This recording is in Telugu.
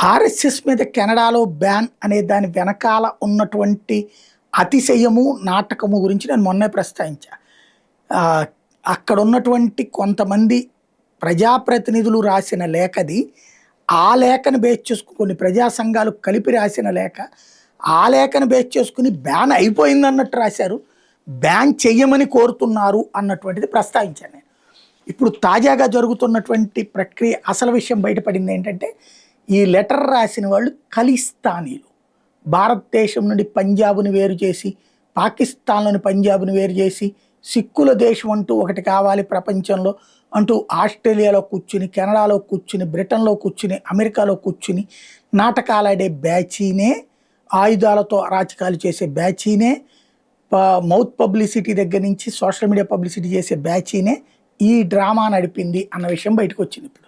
ఆర్ఎస్ఎస్ మీద కెనడాలో బ్యాన్ అనే దాని వెనకాల ఉన్నటువంటి అతిశయము, నాటకము గురించి నేను మొన్నే ప్రస్తావించా. ఆహ్, అక్కడ ఉన్నటువంటి కొంతమంది ప్రజాప్రతినిధులు రాసిన లేఖది. ఆ లేఖను బేస్ చేసుకొని కొన్ని ప్రజా సంఘాలు కలిపి రాసిన లేఖ. ఆ లేఖను బేస్ చేసుకొని బ్యాన్ అయిపోయిందన్నట్టు రాశారు. బ్యాన్ చెయ్యమని కోరుతున్నారు అన్నటువంటిది ప్రస్తావించాను నేను. ఇప్పుడు తాజాగా జరుగుతున్నటువంటి ప్రక్రియ అసలు విషయం బయటపడింది ఏంటంటే, ఈ లెటర్ రాసిన వాళ్ళు ఖలిస్తానీలు. భారతదేశం నుండి పంజాబ్‌ని వేరు చేసి, పాకిస్తాన్‌లోని పంజాబ్‌ని వేరు చేసి, సిక్కుల దేశం అంటూ ఒకటి కావాలి ప్రపంచంలో అంటూ ఆస్ట్రేలియాలో కూర్చుని, కెనడాలో కూర్చుని, బ్రిటన్‌లో కూర్చుని, అమెరికాలో కూర్చుని నాటకాలాడే బ్యాచీనే, ఆయుధాలతో అరాచకాలు చేసే బ్యాచీనే, ప మౌత్ పబ్లిసిటీ దగ్గర నుంచి సోషల్ మీడియా పబ్లిసిటీ చేసే బ్యాచీనే ఈ డ్రామా నడిపింది అన్న విషయం బయటకొచ్చింది ఇప్పుడు.